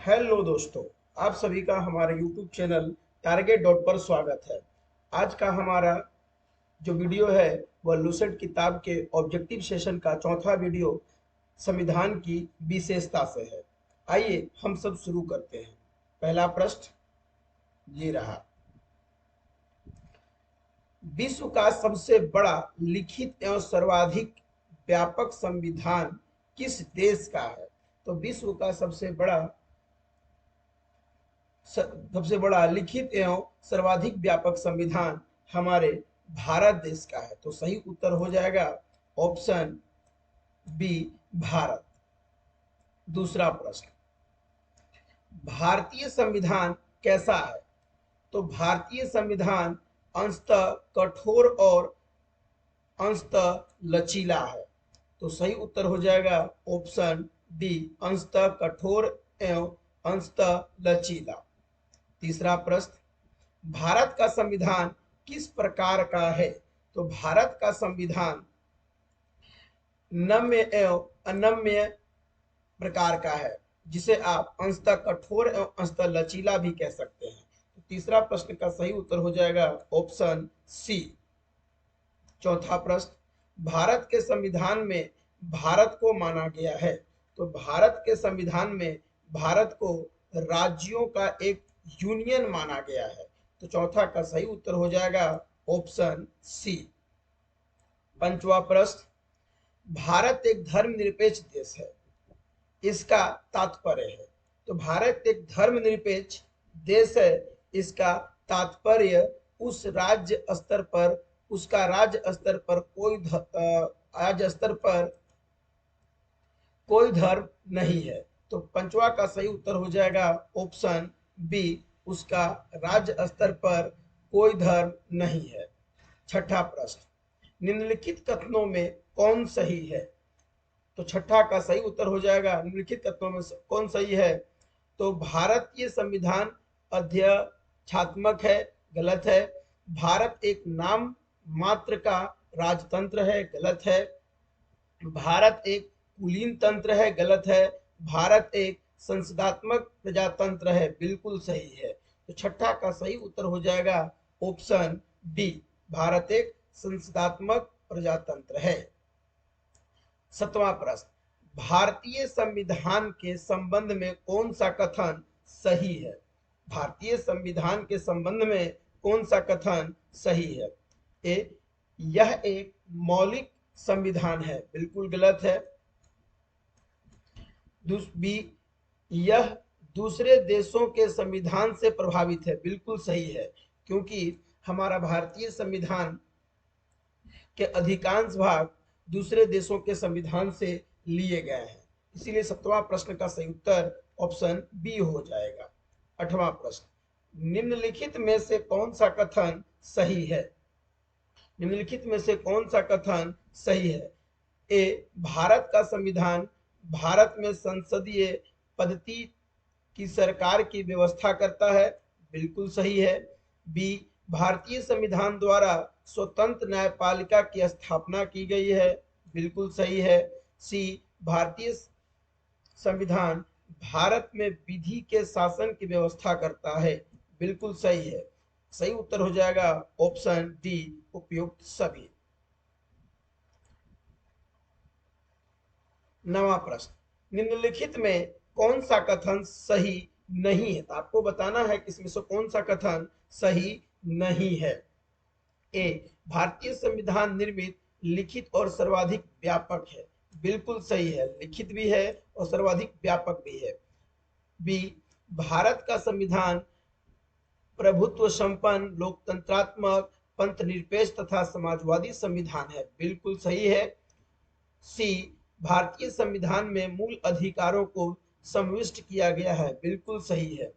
Hello दोस्तों, आप सभी का हमारे यूट्यूब चैनल टारगेट डॉट पर स्वागत है। आज का हमारा जो वीडियो है वह लूसेंट किताब के ऑब्जेक्टिव सेशन का चौथा वीडियो संविधान की विशेषता से है। आइए हम सब शुरू करते हैं। पहला प्रश्न ये रहा, विश्व का सबसे बड़ा लिखित एवं सर्वाधिक व्यापक संविधान किस देश का है? तो विश्व का सबसे बड़ा लिखित एवं सर्वाधिक व्यापक संविधान हमारे भारत देश का है। तो सही उत्तर हो जाएगा ऑप्शन बी, भारत। दूसरा प्रश्न, भारतीय संविधान कैसा है? तो भारतीय संविधान अंशतः कठोर और अंशतः लचीला है। तो सही उत्तर हो जाएगा ऑप्शन डी, अंशतः कठोर एवं अंशतः लचीला। तीसरा प्रश्न, भारत का संविधान किस प्रकार का है? तो भारत का संविधान नम्य एवं अनम्य प्रकार का है, जिसे आप अंशतः कठोर एवं अंशतः लचीला भी कह सकते हैं। तो तीसरा प्रश्न का सही उत्तर हो जाएगा ऑप्शन सी। चौथा प्रश्न, भारत के संविधान में भारत को माना गया है। तो भारत के संविधान में भारत को राज्यों का एक यूनियन माना गया है। तो चौथा का सही उत्तर हो जाएगा ऑप्शन सी। पांचवा प्रश्न, भारत एक धर्मनिरपेक्ष देश है, इसका तात्पर्य है। तो भारत एक धर्मनिरपेक्ष देश है, इसका तात्पर्य उस राज्य स्तर पर उसका राज्य स्तर पर राज्य स्तर पर कोई धर्म नहीं है। तो पंचवा का सही उत्तर हो जाएगा ऑप्शन बी, उसका राज्य स्तर पर कोई धर्म नहीं है। छठा प्रश्न, निम्नलिखित कथनों में कौन सही है? तो छठा का सही उत्तर हो जाएगा निम्नलिखित कथनों में कौन सही है? तो भारतीय संविधान अध्यक्षात्मक है, गलत है। भारत एक नाम मात्र का राजतंत्र है, गलत है। भारत एक कुलीन तंत्र है, गलत है। भारत एक संसदात्मक प्रजातंत्र है, बिल्कुल सही है। तो छठा का सही उत्तर हो जाएगा ऑप्शन डी, भारत एक संसदात्मक प्रजातंत्र है। सातवां प्रश्न, भारतीय संविधान के संबंध में कौन सा कथन सही है? भारतीय संविधान के संबंध में कौन सा कथन सही है? ए, यह एक मौलिक संविधान है, बिल्कुल गलत है। बी, यह दूसरे देशों के संविधान से प्रभावित है, बिल्कुल सही है, क्योंकि हमारा भारतीय संविधान के अधिकांश भाग दूसरे देशों के संविधान से लिए गए हैं। इसीलिए सातवां प्रश्न का सही उत्तर ऑप्शन बी हो जाएगा। आठवां प्रश्न, निम्नलिखित में से कौन सा कथन सही है? निम्नलिखित में से कौन सा कथन सही है? ए, भारत का संविधान भारत में संसदीय पद्धति की सरकार की व्यवस्था करता है, बिल्कुल सही है। बी, भारतीय संविधान द्वारा स्वतंत्र न्यायपालिका की स्थापना की गई है, बिल्कुल सही है। सी, भारतीय संविधान भारत में विधि के शासन की व्यवस्था करता है, बिल्कुल सही है। सही उत्तर हो जाएगा ऑप्शन डी, उपयुक्त सभी। नवा प्रश्न, निम्नलिखित में कौन सा कथन सही नहीं है? तो आपको बताना है कि इसमें से कौन सा कथन सही नहीं है। ए, भारतीय संविधान निर्मित, लिखित और सर्वाधिक व्यापक है, बिल्कुल सही है, लिखित भी है और सर्वाधिक व्यापक भी है। बी, भारत का संविधान प्रभुत्व संपन्न, लोकतंत्रात्मक, पंथ निरपेक्ष तथा समाजवादी संविधान है, बिल्कुल सही है। सी, भारतीय संविधान में मूल अधिकारों को समाविष्ट किया गया है, बिल्कुल सही है।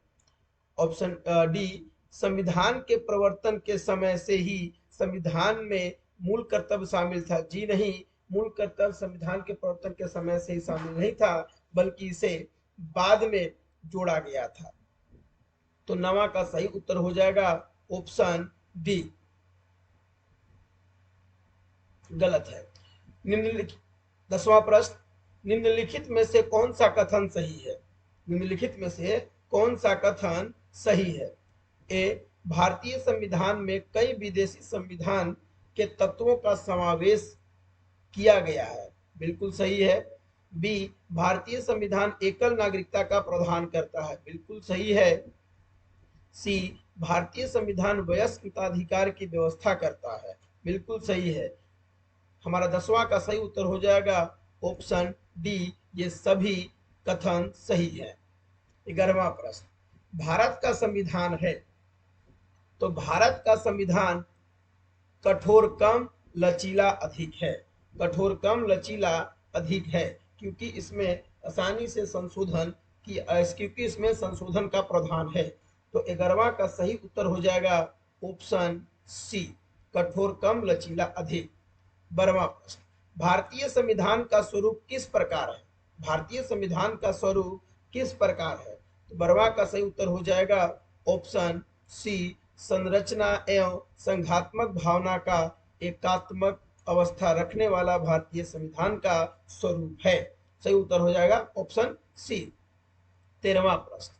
ऑप्शन डी, संविधान के प्रवर्तन के समय से ही संविधान में मूल कर्तव्य शामिल था। जी नहीं, मूल कर्तव्य संविधान के प्रवर्तन के समय से ही शामिल नहीं था, बल्कि इसे बाद में जोड़ा गया था। तो नवा का सही उत्तर हो जाएगा ऑप्शन डी, गलत है। निम्नलिखित 10वां प्रश्न, निम्नलिखित में से कौन सा कथन सही है? निम्नलिखित में से कौन सा कथन सही है? ए, भारतीय संविधान में कई विदेशी संविधान के तत्वों का समावेश किया गया है, बिल्कुल सही है। बी, भारतीय संविधान एकल नागरिकता का प्रावधान करता है, बिल्कुल सही है। सी, भारतीय संविधान वयस्क मताधिकार की व्यवस्था करता है, बिल्कुल सही है। हमारा 10वां का सही उत्तर हो जाएगा ऑप्शन डी, ये सभी कथन सही है। 11वां प्रश्न, भारत का संविधान है तो भारत का संविधान कठोर कम लचीला अधिक है। कठोर कम लचीला अधिक है क्योंकि इसमें आसानी से संशोधन की क्योंकि इसमें संशोधन का प्रावधान है। तो 11वां का सही उत्तर हो जाएगा ऑप्शन सी, कठोर कम लचीला अधिक। 12वां प्रश्न, भारतीय संविधान का स्वरूप किस प्रकार है? भारतीय संविधान का स्वरूप किस प्रकार है? तो 12वां का सही उत्तर हो जाएगा ऑप्शन सी, संरचना एवं संघात्मक भावना का एकात्मक अवस्था रखने वाला भारतीय संविधान का स्वरूप है। सही उत्तर हो जाएगा ऑप्शन सी। 13वां प्रश्न,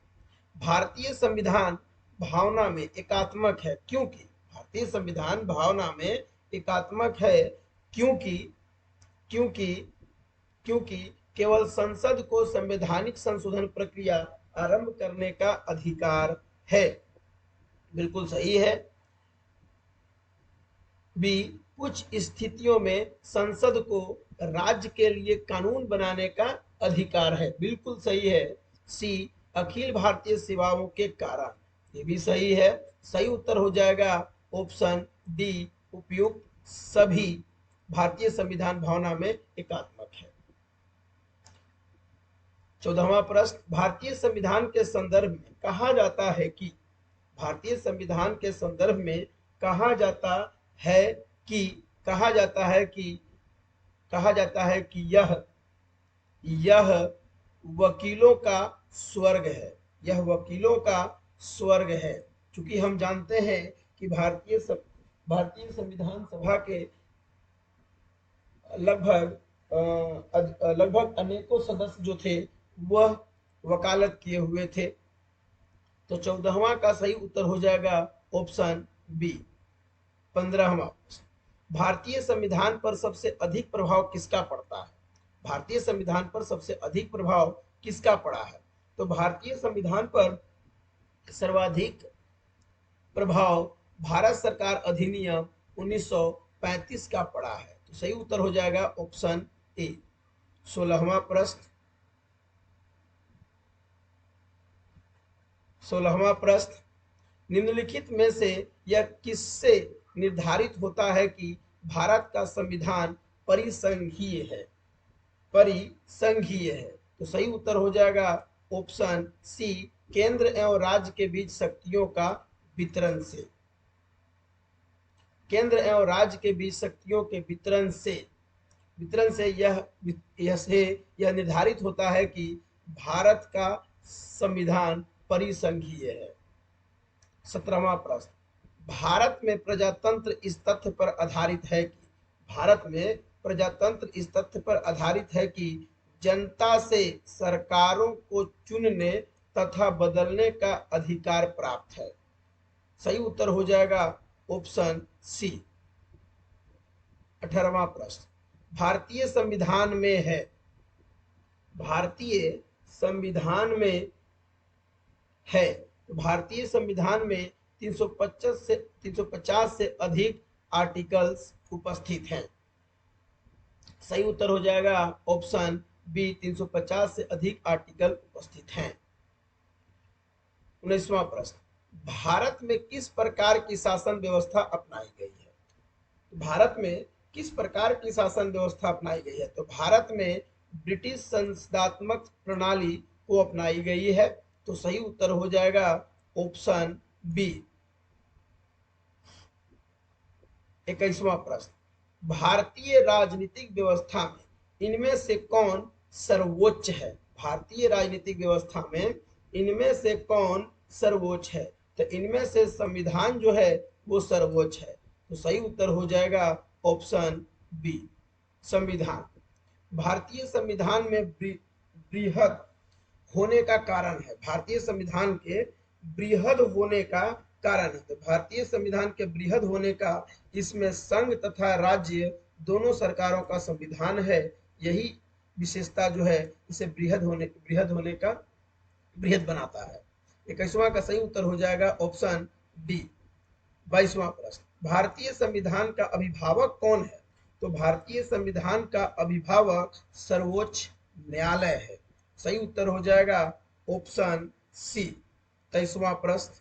भारतीय संविधान भावना में एकात्मक है क्योंकि? भारतीय संविधान भावना में एकात्मक है क्योंकि क्योंकि क्योंकि केवल संसद को संवैधानिक संशोधन प्रक्रिया आरंभ करने का अधिकार है, बिल्कुल सही है। बी, कुछ स्थितियों में संसद को राज्य के लिए कानून बनाने का अधिकार है, बिल्कुल सही है। सी, अखिल भारतीय सेवाओं के कारण, ये भी सही है। सही उत्तर हो जाएगा ऑप्शन डी, उपयुक्त सभी भारतीय संविधान भावना में एकात्मक है। 14वां प्रश्न, भारतीय संविधान के संदर्भ में कहा जाता है कि? भारतीय संविधान के संदर्भ में कहा जाता है कि कहा जाता है कि कहा जाता है कि यह वकीलों का स्वर्ग है, यह वकीलों का स्वर्ग है। क्योंकि हम जानते हैं कि भारतीय संविधान सभा के लगभग अनेकों सदस्य जो थे वह वकालत किए हुए थे। तो 14वां का सही उत्तर हो जाएगा ऑप्शन बी। 15वां, भारतीय संविधान पर सबसे अधिक प्रभाव किसका पड़ता है? भारतीय संविधान पर सबसे अधिक प्रभाव किसका पड़ा है? तो भारतीय संविधान पर सर्वाधिक प्रभाव भारत सरकार अधिनियम 1935 का पड़ा है। तो सही उत्तर हो जाएगा ऑप्शन ए। 16वां प्रश्न 16वां प्रश्न, निम्नलिखित में से यह किससे निर्धारित होता है कि भारत का संविधान परिसंघीय है? परिसंघीय है। तो सही उत्तर हो जाएगा ऑप्शन सी, केंद्र एवं राज्य के बीच शक्तियों का वितरण से। केंद्र एवं राज्य के बीच शक्तियों के वितरण से यह निर्धारित होता है कि भारत का संविधान परिसंघीय है। 17वां प्रश्न, भारत में प्रजातंत्र इस तथ्य पर आधारित है कि? भारत में प्रजातंत्र इस तथ्य पर आधारित है कि जनता से सरकारों को चुनने तथा बदलने का अधिकार प्राप्त है। सही उत्तर हो जाएगा ऑप्शन सी। 18वां प्रश्न, भारतीय संविधान में है, भारतीय संविधान में है, भारतीय संविधान में 350 से अधिक आर्टिकल्स उपस्थित हैं। सही उत्तर हो जाएगा ऑप्शन बी, 350 से अधिक आर्टिकल उपस्थित हैं। 19वां प्रश्न, भारत में किस प्रकार की शासन व्यवस्था अपनाई गई है? भारत में किस प्रकार की शासन व्यवस्था अपनाई गई है? तो भारत में ब्रिटिश संसदात्मक प्रणाली को अपनाई गई है। तो सही उत्तर हो जाएगा ऑप्शन बी। 21वां प्रश्न, भारतीय राजनीतिक व्यवस्था में इनमें से कौन सर्वोच्च है? भारतीय राजनीतिक व्यवस्था में इनमें से कौन सर्वोच्च है? तो इनमें से संविधान जो है वो सर्वोच्च है। तो सही उत्तर हो जाएगा ऑप्शन बी, संविधान। भारतीय संविधान में बृहत होने का कारण है, भारतीय संविधान के बृहद होने का कारण है। तो भारतीय संविधान के बृहद होने का, इसमें संघ तथा राज्य दोनों सरकारों का संविधान है, यही विशेषता जो है इसे बृहद होने का बृहद बनाता है। 21वां का सही उत्तर हो जाएगा ऑप्शन डी। 22वां प्रश्न, भारतीय संविधान का अभिभावक कौन है? तो भारतीय संविधान का अभिभावक सर्वोच्च न्यायालय है। सही उत्तर हो जाएगा ऑप्शन सी। 23वां प्रश्न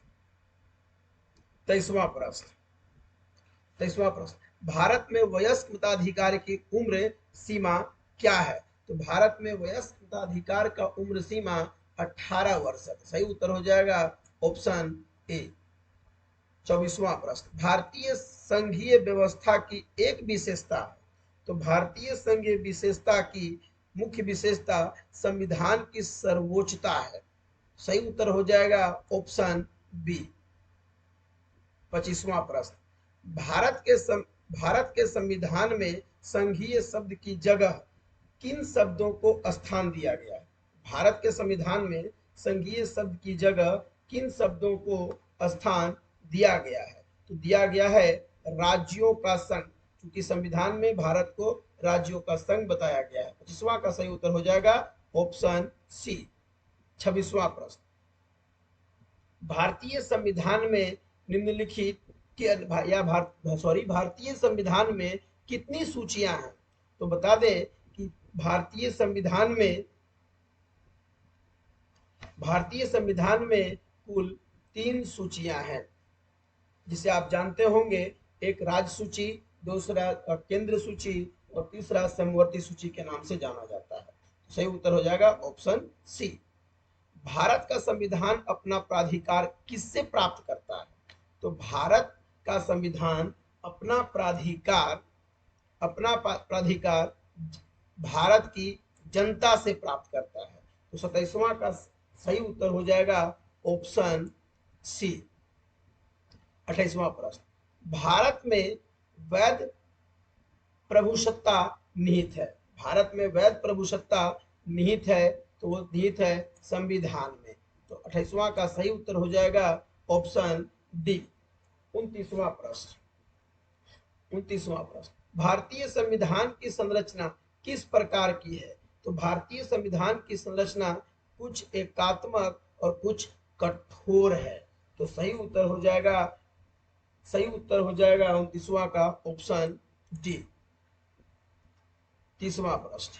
23वां प्रश्न 23वां प्रश्न, भारत में वयस्क मताधिकार की उम्र सीमा क्या है? तो भारत में वयस्क मताधिकार का उम्र सीमा 18 वर्ष है। सही उत्तर हो जाएगा ऑप्शन ए। 24वां प्रश्न, भारतीय संघीय व्यवस्था की एक विशेषता है। तो भारतीय संघीय विशेषता की मुख्य विशेषता संविधान की सर्वोच्चता है। सही उत्तर हो जाएगा ऑप्शन बी। 25वां प्रश्न, भारत के संविधान में संघीय शब्द की जगह किन शब्दों को स्थान दिया गया है? भारत के संविधान में संघीय शब्द की जगह किन शब्दों को स्थान दिया गया है? तो दिया गया है राज्यों का संघ, क्योंकि संविधान में भारत को राज्यों का संघ बताया गया है। 25वां का सही उत्तर हो जाएगा ऑप्शन सी। 26वां प्रश्न, भारतीय संविधान में निम्नलिखित भारतीय संविधान में कितनी सूचियां हैं? तो बता दें कि भारतीय संविधान में कुल 3 सूचियां हैं, जिसे आप जानते होंगे। एक राज्य सूची, दूसरा केंद्र सूची और तीसरा समवर्ती सूची के नाम से जाना जाता है। सही उत्तर हो जाएगा ऑप्शन सी। भारत का संविधान अपना प्राधिकार किससे प्राप्त करता है? तो भारत का संविधान अपना प्राधिकार भारत की जनता से प्राप्त करता है। तो 27वां का सही उत्तर हो जाएगा ऑप्शन सी। 28वां प्रश्न, भारत में वैध प्रभुसत्ता निहित है। भारत में वैध प्रभुसत्ता निहित है, तो वो निहित है संविधान में। तो 28वां का सही उत्तर हो जाएगा ऑप्शन डी। 29वां प्रश्न 29वां प्रश्न, भारतीय संविधान की संरचना किस प्रकार की है? तो भारतीय संविधान की संरचना कुछ एकात्मक और कुछ कठोर है। तो सही उत्तर हो जाएगा 29वां का ऑप्शन डी। 30वां प्रश्न,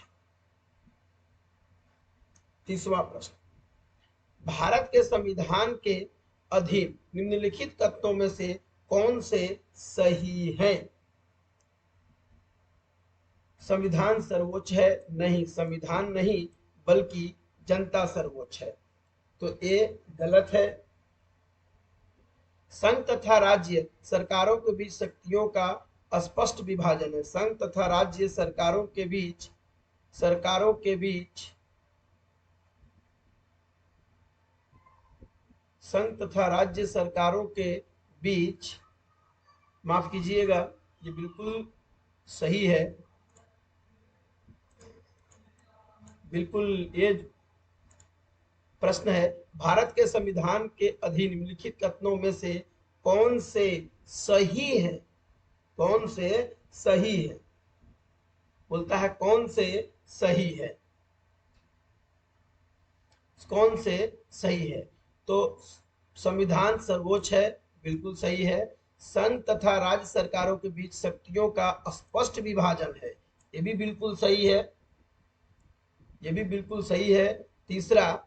भारत के संविधान के अधीन निम्नलिखित तत्वों में से कौन से सही हैं? संविधान सर्वोच्च है? नहीं, संविधान नहीं बल्कि जनता सर्वोच्च है। तो ए गलत है। संघ तथा राज्य सरकारों के बीच शक्तियों का स्पष्ट विभाजन है। संघ तथा राज्य सरकारों के बीच संघ तथा राज्य सरकारों के बीच, माफ कीजिएगा, ये बिल्कुल सही है। बिल्कुल ये प्रश्न है, भारत के संविधान के अधीन निम्नलिखित कथनों में से कौन से सही है? कौन से सही है बोलता है, कौन से सही है? कौन से सही है? तो संविधान सर्वोच्च है, बिल्कुल सही है। संघ तथा राज्य सरकारों के बीच शक्तियों का स्पष्ट विभाजन है, ये भी बिल्कुल सही है। ये भी बिल्कुल सही है। तीसरा,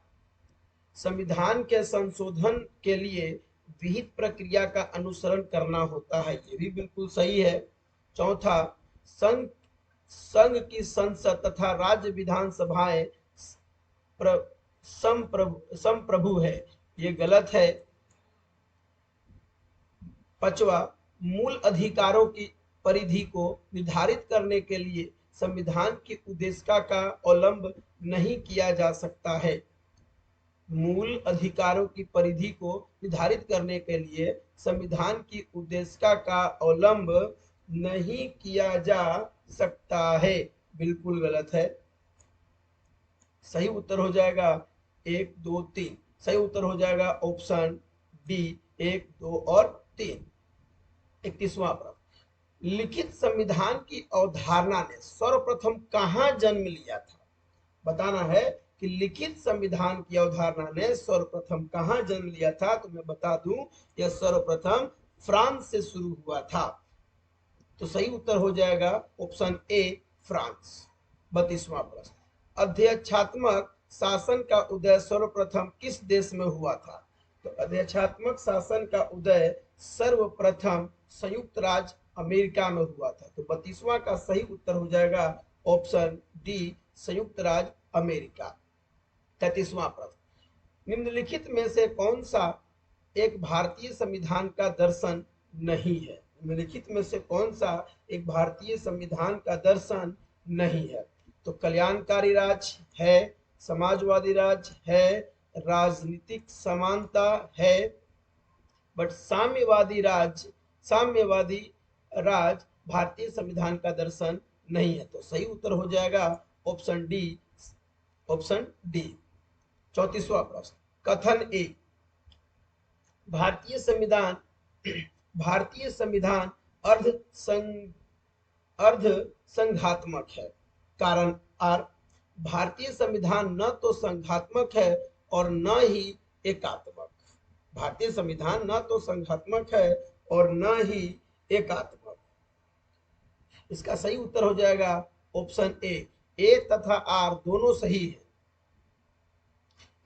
संविधान के संशोधन के लिए विहित प्रक्रिया का अनुसरण करना होता है, ये भी बिल्कुल सही है। चौथा, संघ की संसद तथा राज्य विधानसभाएं संप्रभु है, ये गलत है। पांचवा, मूल अधिकारों की परिधि को निर्धारित करने के लिए संविधान की उद्देशिका का अवलंब नहीं किया जा सकता है। मूल अधिकारों की परिधि को निर्धारित करने के लिए संविधान की उद्देशिका का अवलंब नहीं किया जा सकता है, बिल्कुल गलत है। सही उत्तर हो जाएगा 1 2 3। सही उत्तर हो जाएगा ऑप्शन डी 1 2 और 3। 31वां प्रश्न, लिखित संविधान की अवधारणा ने सर्वप्रथम कहां जन्म लिया था? बताना है कि लिखित संविधान की अवधारणा ने सर्वप्रथम कहां जन्म लिया था। तो मैं बता दूं, यह सर्वप्रथम फ्रांस से शुरू हुआ था। तो सही उत्तर हो जाएगा ऑप्शन ए फ्रांस। 32वां प्रश्न, अध्यक्षात्मक शासन का उदय सर्वप्रथम किस देश में हुआ था? तो अध्यक्षात्मक शासन का उदय सर्वप्रथम संयुक्त राज्य अमेरिका में हुआ था। तो 32वां का सही उत्तर हो जाएगा ऑप्शन डी संयुक्त राज्य अमेरिका। 33वां प्रश्न, निम्नलिखित में से कौन सा एक भारतीय संविधान का दर्शन नहीं है? निम्नलिखित में से कौन सा एक भारतीय संविधान का दर्शन नहीं है? तो कल्याणकारी राज्य है, समाजवादी राज्य है, राजनीतिक समानता है, बट साम्यवादी राज भारतीय संविधान का दर्शन नहीं है। तो सही उत्तर हो जाएगा ऑप्शन डी, ऑप्शन डी। 34वां प्रश्न, कथन ए, भारतीय संविधान अर्ध संघात्मक है। कारण आर, भारतीय संविधान न तो संघात्मक है और न ही एकात्मक। भारतीय संविधान न तो संघात्मक है और न ही एकात्मक। इसका सही उत्तर हो जाएगा ऑप्शन ए तथा आर दोनों सही है।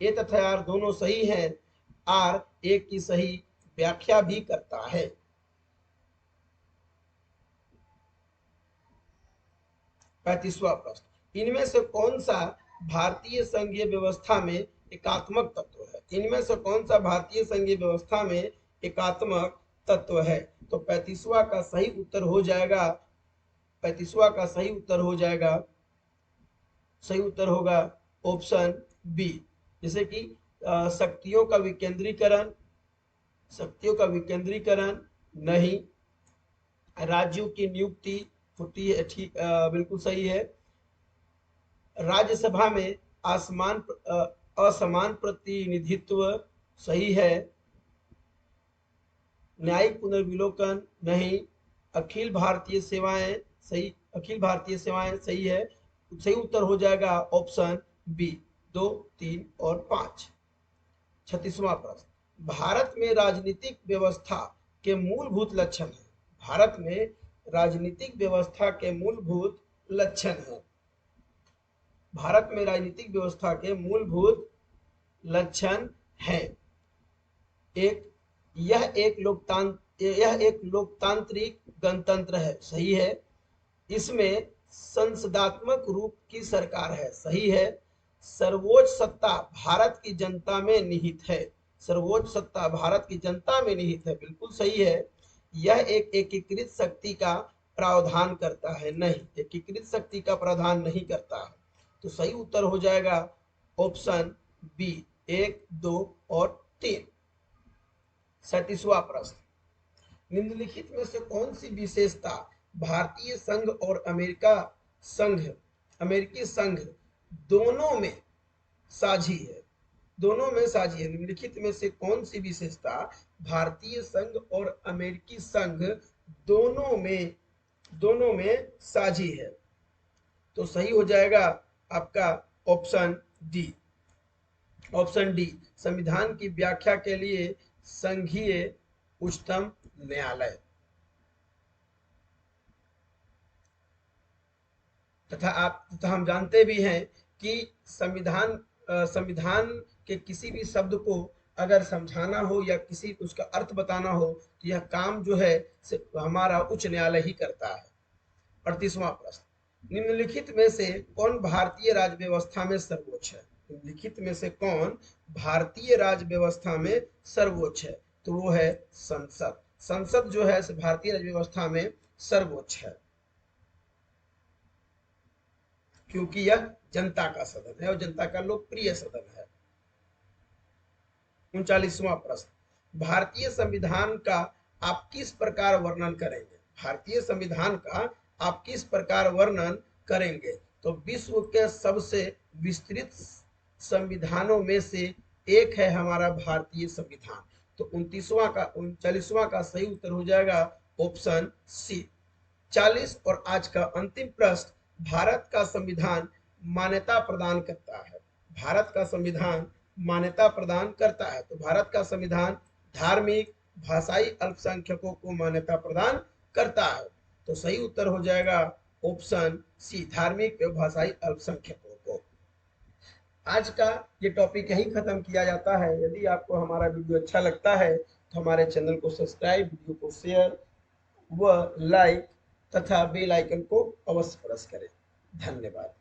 ए तथा आर दोनों सही है। आर ए की सही व्याख्या भी करता है। 35वां प्रश्न, इनमें से कौन सा भारतीय संघीय व्यवस्था में एकात्मक तत्व है? इनमें से कौन सा भारतीय संघीय व्यवस्था में एकात्मक तत्व है? तो 35वां का सही उत्तर हो जाएगा, 35वां का सही उत्तर हो जाएगा, सही उत्तर होगा ऑप्शन बी। जैसे कि शक्तियों का विकेंद्रीकरण, शक्तियों का विकेंद्रीकरण नहीं, राज्यों की नियुक्ति होती है, ठीक, बिल्कुल सही है। राज्यसभा में असमान प्रतिनिधित्व सही है। न्यायिक पुनर्विलोकन नहीं, अखिल भारतीय सेवाएं सही, अखिल भारतीय सेवाएं सही है। सही उत्तर हो जाएगा ऑप्शन बी 2 3 और 5। 36वां प्रश्न, भारत में राजनीतिक व्यवस्था के मूलभूत लक्षण है। भारत में राजनीतिक व्यवस्था के मूलभूत लक्षण है। भारत में राजनीतिक व्यवस्था के मूलभूत लक्षण है। एक, यह एक लोकतांत्रिक गणतंत्र है। सही है। इसमें संसदात्मक रूप की सरकार है। सही है। सर्वोच्च सत्ता भारत की जनता में निहित है। सर्वोच्च सत्ता भारत की जनता में निहित है। बिल्कुल सही है। यह एक एकीकृत शक्ति का प्रावधान करता है। नहीं, एकीकृत शक्ति का प्रावधान नहीं करता है। तो सही उत्तर हो जाएगा ऑप्शन बी 1 2 और 3। 37वां प्रश्न, निम्नलिखित में से कौन सी विशेषता भारतीय संघ और अमेरिकी संघ दोनों में साझी है? दोनों में साझी है। निम्नलिखित में से कौन सी विशेषता भारतीय संघ और अमेरिकी संघ दोनों में साझी है? तो सही हो जाएगा आपका ऑप्शन डी, ऑप्शन डी, संविधान की व्याख्या के लिए संघीय उच्चतम न्यायालय तथा हम जानते भी हैं कि संविधान के किसी भी शब्द को अगर समझाना हो या किसी उसका अर्थ बताना हो तो यह काम जो है हमारा उच्च न्यायालय ही करता है। 38वां प्रश्न, निम्नलिखित में से कौन भारतीय राज्य व्यवस्था में सर्वोच्च है? निम्नलिखित में से कौन भारतीय राज्य व्यवस्था में सर्वोच्च है? तो वो है संसद। संसद जो है भारतीय राज्य व्यवस्था में सर्वोच्च है, क्योंकि यह जनता का सदन है और जनता का लोकप्रिय सदन है। 39वां प्रश्न, भारतीय संविधान का आप किस प्रकार वर्णन करेंगे? भारतीय संविधान का आप किस प्रकार वर्णन करेंगे? तो विश्व के सबसे विस्तृत संविधानों में से एक है हमारा भारतीय संविधान। तो 39वां का सही उत्तर हो जाएगा ऑप्शन सी। 40 और आज का अंतिम प्रश्न, भारत का संविधान मान्यता प्रदान करता है। भारत का संविधान मान्यता प्रदान करता है। तो भारत का संविधान धार्मिक भाषाई अल्पसंख्यकों को मान्यता प्रदान करता है। तो सही उत्तर हो जाएगा ऑप्शन सी, धार्मिक एवं भाषाई अल्पसंख्यकों को। आज का ये टॉपिक यही खत्म किया जाता है। यदि आपको हमारा वीडियो अच्छा लगता है तो हमारे चैनल को सब्सक्राइब, वीडियो को शेयर व लाइक तथा बेल आइकन को अवश्य प्रेस करें। धन्यवाद।